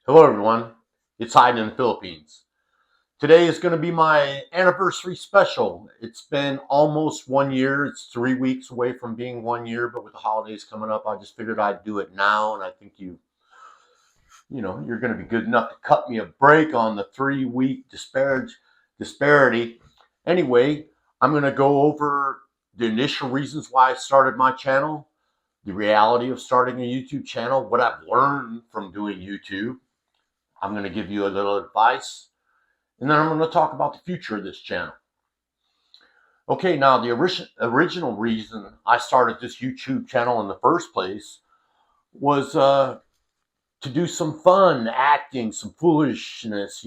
Hello everyone, it's Hyde in the Philippines. Today is going to be my anniversary special. It's been almost 1 year. It's 3 weeks away from being 1 year, but with the holidays coming up, I just figured I'd do it now. And I think you're going to be good enough to cut me a break on the 3 week disparity. Anyway, I'm going to go over the initial reasons why I started my channel, the reality of starting a YouTube channel, what I've learned from doing YouTube. I'm going to give you a little advice, and then I'm going to talk about the future of this channel. Okay, now the original reason I started this YouTube channel in the first place was to do some fun acting, some foolishness,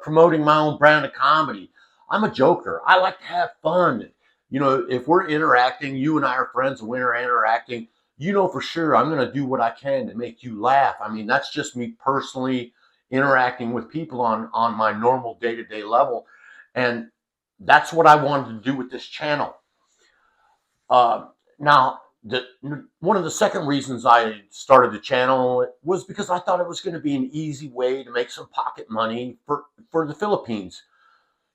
promoting my own brand of comedy. I'm a joker. I like to have fun. If we're interacting, you and I are friends and we're interacting, for sure I'm going to do what I can to make you laugh. I mean, that's just me personally interacting with people on my normal day-to-day level. And that's what I wanted to do with this channel. Now, one of the second reasons I started the channel was because I thought it was going to be an easy way to make some pocket money for the Philippines.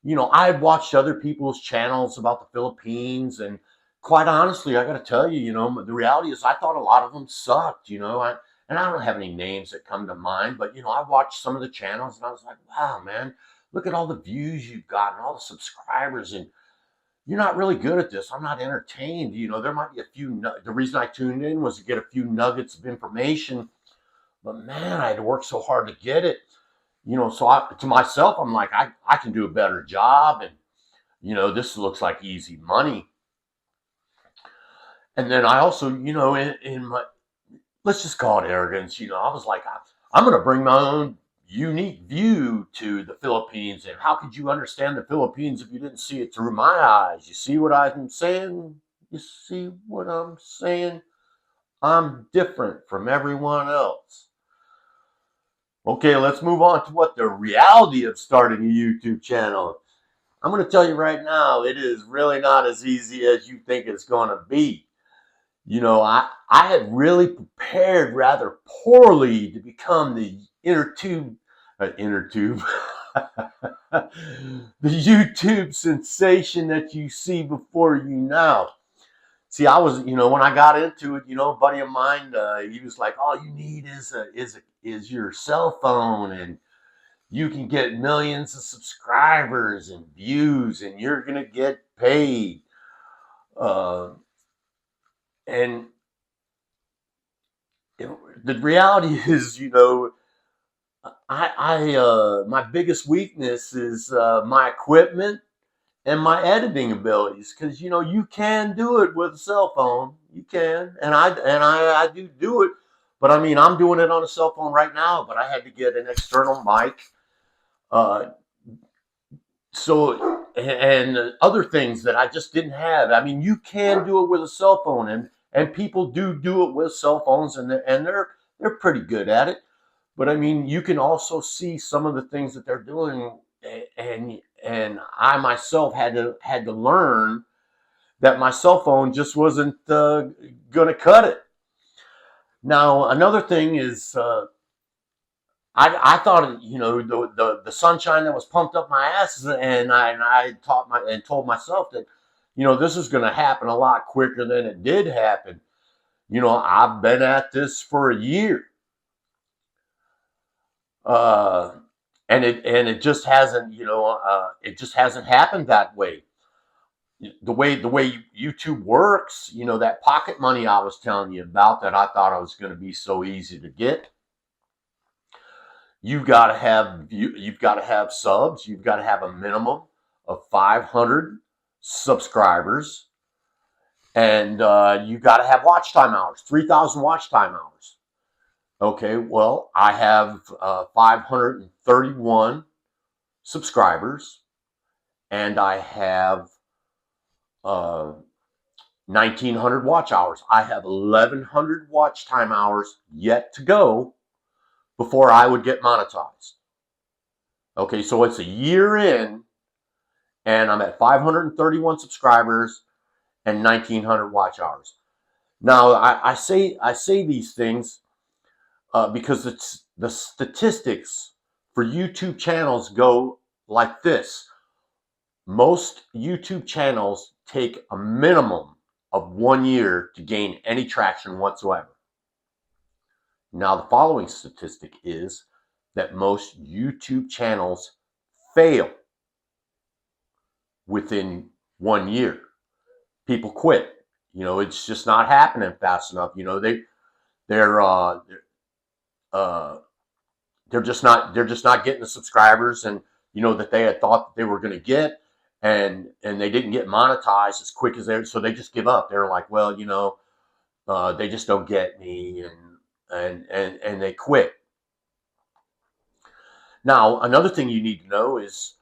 I had watched other people's channels about the Philippines, and quite honestly, I got to tell you, the reality is I thought a lot of them sucked, and I don't have any names that come to mind, but, I watched some of the channels and I was like, wow, man, look at all the views you've got and all the subscribers, and you're not really good at this. I'm not entertained. There might be a few, the reason I tuned in was to get a few nuggets of information, but man, I had to work so hard to get it. So to myself, I'm like, I can do a better job. And, this looks like easy money. And then I also, in my, let's just call it arrogance. I was like, I'm going to bring my own unique view to the Philippines. And how could you understand the Philippines if you didn't see it through my eyes? You see what I'm saying? You see what I'm saying? I'm different from everyone else. Okay, let's move on to what the reality of starting a YouTube channel. I'm going to tell you right now, it is really not as easy as you think it's going to be. I had really prepared rather poorly to become the the YouTube sensation that you see before you now. See, I was, when I got into it, a buddy of mine, he was like, "All you need is your cell phone, and you can get millions of subscribers and views, and you're gonna get paid." And the reality is, my biggest weakness is my equipment and my editing abilities, because you can do it with a cell phone. You can, and I do it, but I mean, I'm doing it on a cell phone right now, but I had to get an external mic, uh, so and other things that I just didn't have. I mean, you can do it with a cell phone, and people do it with cell phones, and they're pretty good at it. But I mean, you can also see some of the things that they're doing, and I myself had to learn that my cell phone just wasn't going to cut it. Now, another thing is, I thought, the sunshine that was pumped up my ass, and I told myself that, this is going to happen a lot quicker than it did happen. I've been at this for a year. And it just hasn't, it just hasn't happened that way. The way YouTube works, that pocket money I was telling you about, that I thought I was going to be so easy to get. You've got to have subs. You've got to have a minimum of 500 subscribers, and you've got to have watch time hours, 3,000 watch time hours. Okay, well, I have 531 subscribers, and I have 1,900 watch hours. I have 1,100 watch time hours yet to go before I would get monetized. Okay, so it's a year in, and I'm at 531 subscribers and 1,900 watch hours. Now, I say these things because the statistics for YouTube channels go like this. Most YouTube channels take a minimum of 1 year to gain any traction whatsoever. Now, the following statistic is that most YouTube channels fail within 1 year. People quit. It's just not happening fast enough. They're they're just not getting the subscribers and that they had thought that they were going to get, and they didn't get monetized as quick as so they just give up. They're like, well, they just don't get me, and they quit. Now, another thing you need to know is,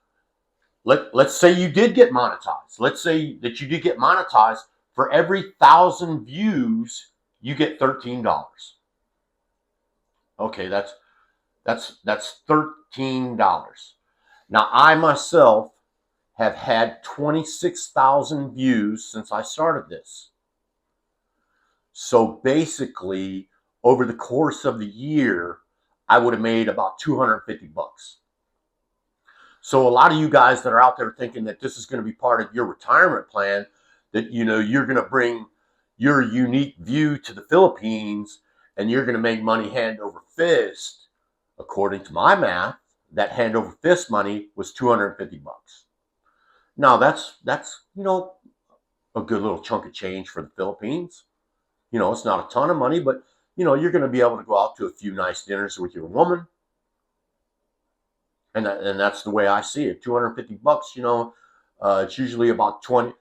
let's say you did get monetized. Let's say that you did get monetized. For every 1,000 views, you get $13. Okay, that's $13. Now, I myself have had 26,000 views since I started this. So basically, over the course of the year, I would have made about $250. So a lot of you guys that are out there thinking that this is going to be part of your retirement plan, that you're going to bring your unique view to the Philippines and you're going to make money hand over fist, according to my math, that hand over fist money was $250. Now that's a good little chunk of change for the Philippines. It's not a ton of money, but you're going to be able to go out to a few nice dinners with your woman. And that's the way I see it. $250, it's usually about $20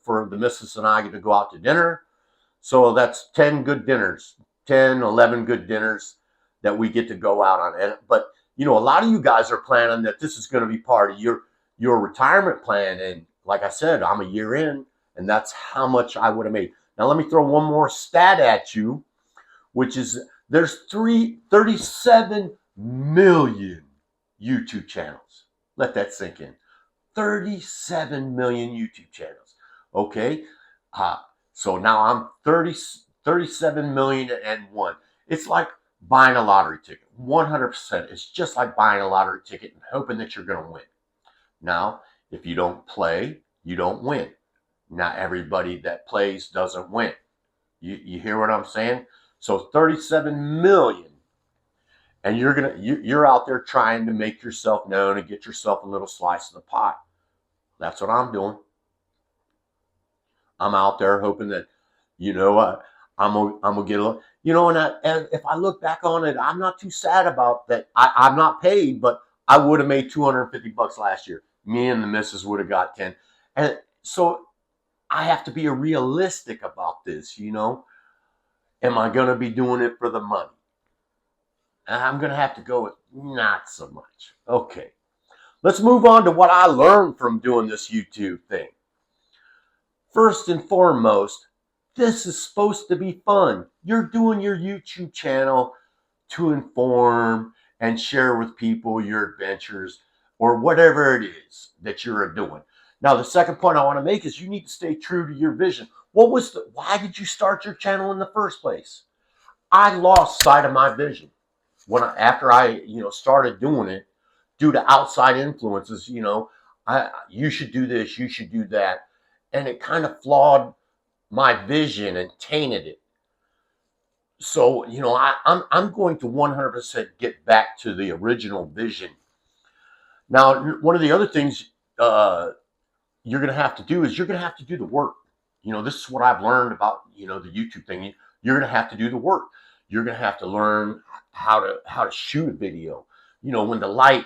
for the missus and I to go out to dinner. So that's 10 good dinners, 10, 11 good dinners that we get to go out on. But a lot of you guys are planning that this is going to be part of your retirement plan. And like I said, I'm a year in, and that's how much I would have made. Now, let me throw one more stat at you, which is there's 37 million YouTube channels. Let that sink in. 37 million YouTube channels. Okay? So now I'm 37 million and one. It's like buying a lottery ticket. 100%. It's just like buying a lottery ticket and hoping that you're going to win. Now, if you don't play, you don't win. Not everybody that plays doesn't win. You hear what I'm saying? So 37 million. And you're out there trying to make yourself known and get yourself a little slice of the pie. That's what I'm doing. I'm out there hoping that, I'm gonna get a little, and if I look back on it, I'm not too sad about that. I'm not paid, but I would have made $250 last year. Me and the missus would have got 10. And so I have to be realistic about this, Am I going to be doing it for the money? I'm going to have to go with not so much. Okay. Let's move on to what I learned from doing this YouTube thing. First and foremost, this is supposed to be fun. You're doing your YouTube channel to inform and share with people your adventures or whatever it is that you're doing. Now, the second point I want to make is you need to stay true to your vision. Why did you start your channel in the first place? I lost sight of my vision after I started doing it due to outside influences. You should do this, you should do that, and it kind of flawed my vision and tainted it. So I'm going to 100% get back to the original vision. Now, one of the other things you're going to have to do is you're going to have to do the work. This is what I've learned about the YouTube thing. You're going to have to do the work. You're going to have to learn how to shoot a video. When the light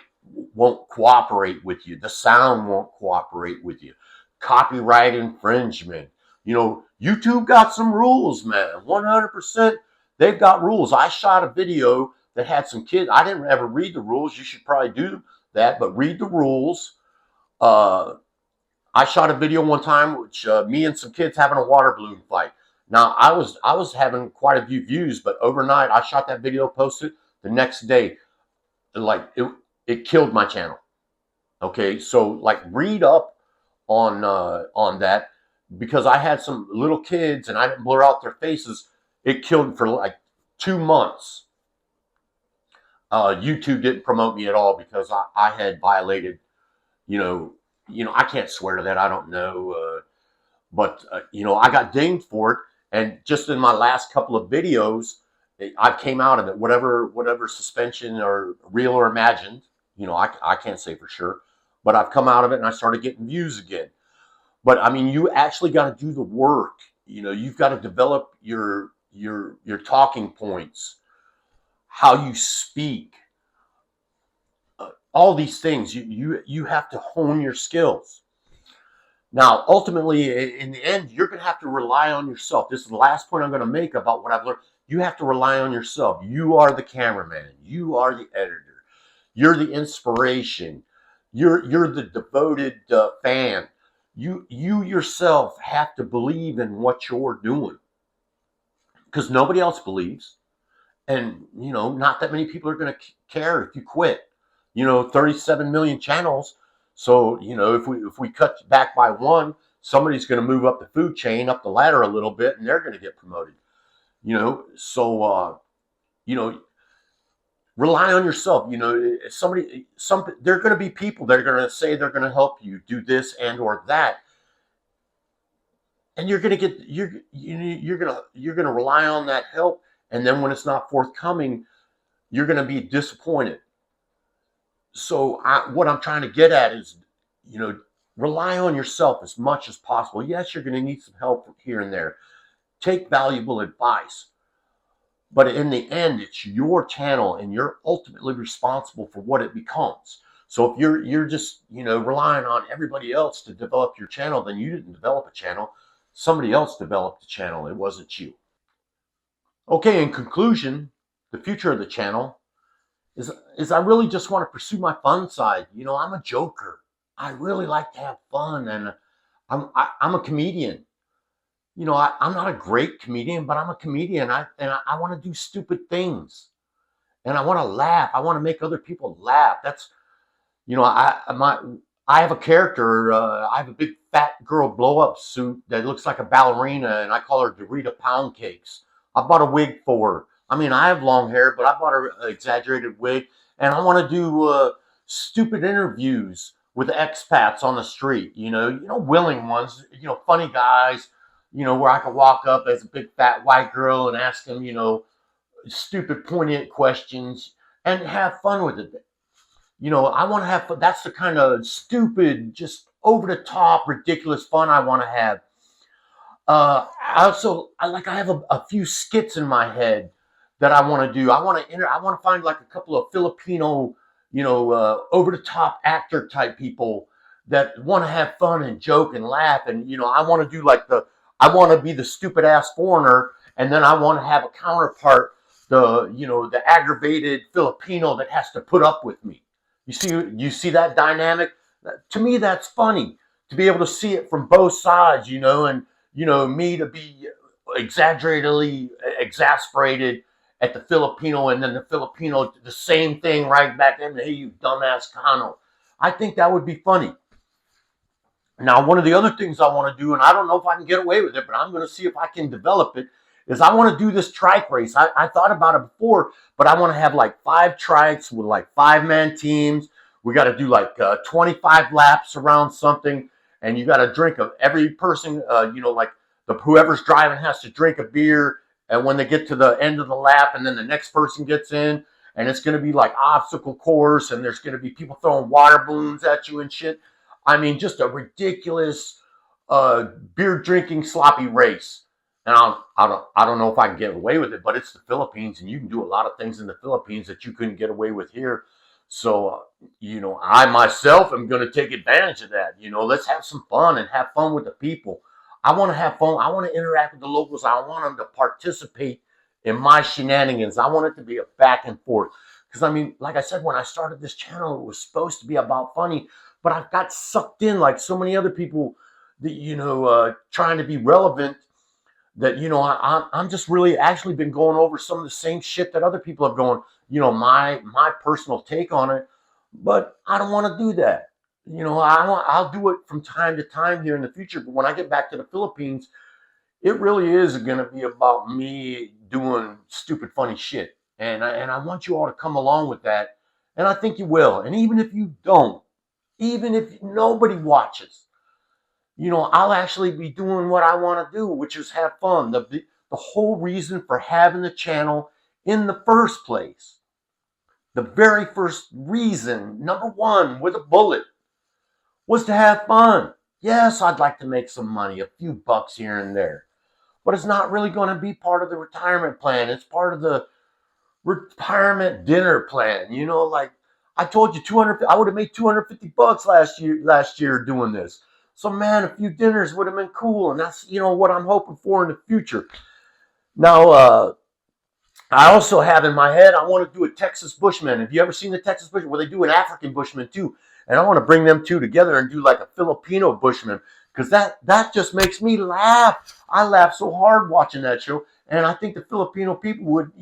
won't cooperate with you, the sound won't cooperate with you, copyright infringement. YouTube got some rules, man. 100%. They've got rules. I shot a video that had some kids. I didn't ever read the rules. You should probably do that, but read the rules. I shot a video one time, which me and some kids having a water balloon fight. Now, I was having quite a few views, but overnight I shot that video, posted the next day. Like it killed my channel. Okay, so like read up on that, because I had some little kids and I didn't blur out their faces. It killed for like 2 months. YouTube didn't promote me at all because I had violated, you know, I can't swear to that. I don't know, but I got dinged for it. And just in my last couple of videos, I came out of it. Whatever suspension or real or imagined, I can't say for sure, but I've come out of it and I started getting views again. But I mean, you actually got to do the work. You've got to develop your talking points, how you speak, all these things. You have to hone your skills. Now, ultimately, in the end, you're going to have to rely on yourself. This is the last point I'm going to make about what I've learned. You have to rely on yourself. You are the cameraman. You are the editor. You're the inspiration. You're the devoted fan. You yourself have to believe in what you're doing because nobody else believes. And not that many people are going to care if you quit. 37 million channels. So if we cut back by one, somebody's going to move up the food chain, up the ladder a little bit, and they're going to get promoted. So rely on yourself. There are going to be people that are going to say they're going to help you do this and or that, and you're going to get you're going to rely on that help, and then when it's not forthcoming, you're going to be disappointed. So what I'm trying to get at is, rely on yourself as much as possible. Yes, you're going to need some help here and there. Take valuable advice. But in the end, it's your channel and you're ultimately responsible for what it becomes. So if you're just, relying on everybody else to develop your channel, then you didn't develop a channel. Somebody else developed the channel. It wasn't you. Okay, in conclusion, the future of the channel is I really just want to pursue my fun side. I'm a joker. I really like to have fun, and I'm a comedian. I'm not a great comedian, but I'm a comedian. I want to do stupid things, and I want to laugh. I want to make other people laugh. That's you know I have a character. I have a big fat girl blow up suit that looks like a ballerina, and I call her Dorita Pound Cakes. I bought a wig for her. I mean, I have long hair, but I bought her an exaggerated wig, and I want to do stupid interviews with expats on the street. Willing ones. Funny guys. Where I could walk up as a big fat white girl and ask them, stupid, poignant questions and have fun with it. I want to have fun. That's the kind of stupid, just over the top, ridiculous fun I want to have. I have a few skits in my head that I want to do. I want to find like a couple of Filipino, over the top actor type people that want to have fun and joke and laugh. And I want to do I want to be the stupid ass foreigner, and then I want to have a counterpart, the aggravated Filipino that has to put up with me. You see that dynamic? To me, that's funny to be able to see it from both sides, and me to be exaggeratedly exasperated at the Filipino, and then the Filipino the same thing right back in. Hey, you dumbass Kano. I think that would be funny. Now, one of the other things I want to do, and I don't know if I can get away with it, but I'm going to see if I can develop it, is I want to do this trike race. I thought about it before, but I want to have like 5 trikes with like 5-man teams. We got to do like 25 laps around something, and you got to drink of every person, like whoever's driving has to drink a beer, and when they get to the end of the lap, and then the next person gets in, and it's going to be like obstacle course, and there's going to be people throwing water balloons at you and shit. I mean, just a ridiculous beer drinking sloppy race. And I don't know if I can get away with it, but it's the Philippines, and you can do a lot of things in the Philippines that you couldn't get away with here. So, I myself am going to take advantage of that. Let's have some fun and have fun with the people. I want to have fun. I want to interact with the locals. I want them to participate in my shenanigans. I want it to be a back and forth. Because, I mean, like I said, when I started this channel, it was supposed to be about funny, but I've got sucked in like so many other people that, trying to be relevant, that, I'm just really actually been going over some of the same shit that other people have gone, my personal take on it. But I don't want to do that. I'll do it from time to time here in the future. But when I get back to the Philippines, it really is going to be about me doing stupid, funny shit. And I want you all to come along with that. And I think you will. And even if you don't, even if nobody watches, I'll actually be doing what I want to do, which is have fun. The whole reason for having the channel in the first place, the very first reason, number one, with a bullet, was to have fun. Yes, I'd like to make some money, a few bucks here and there, but it's not really going to be part of the retirement plan. It's part of the retirement dinner plan. Like I told you, 200. I would have made 250 bucks last year doing this. So man, a few dinners would have been cool, and that's what I'm hoping for in the future. Now, I also have in my head I want to do a Texas Bushman. Have you ever seen the Texas Bushman? Well, they do an African Bushman too, and I want to bring them two together and do like a Filipino Bushman because that just makes me laugh. I laugh so hard watching that show, and I think the Filipino people would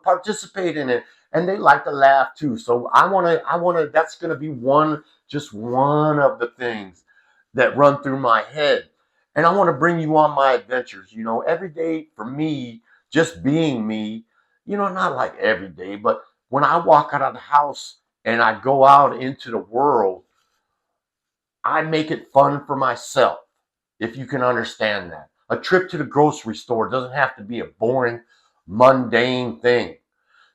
participate in it, and they like to laugh too. So I want to. That's going to be just one of the things that run through my head, and I want to bring you on my adventures. Every day for me, just being me. Not like every day, but when I walk out of the house and I go out into the world, I make it fun for myself, if you can understand that. A trip to the grocery store doesn't have to be a boring, mundane thing.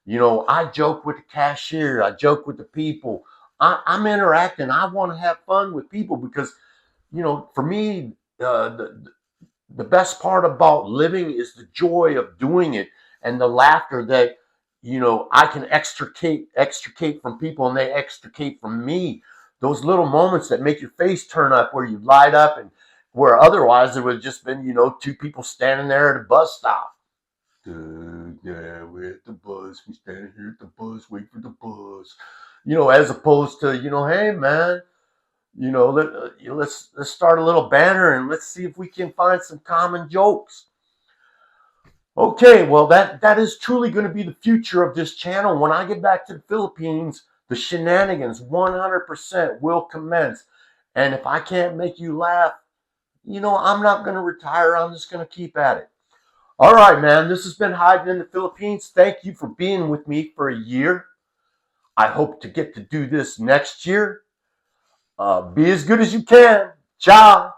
I joke with the cashier, I joke with the people. I'm interacting. I want to have fun with people because, for me, the best part about living is the joy of doing it and the laughter that I can extricate from people and they extricate from me. Those little moments that make your face turn up where you light up, and where otherwise there would have just been two people standing there at a bus stop. Yeah, we're at the bus. We standing here at the bus, wait for the bus. As opposed to hey man, let's start a little banter and let's see if we can find some common jokes. Okay, well that is truly going to be the future of this channel. When I get back to the Philippines, the shenanigans 100% will commence. And if I can't make you laugh, I'm not going to retire. I'm just going to keep at it. All right, man. This has been Hiding in the Philippines. Thank you for being with me for a year. I hope to get to do this next year. Be as good as you can. Ciao.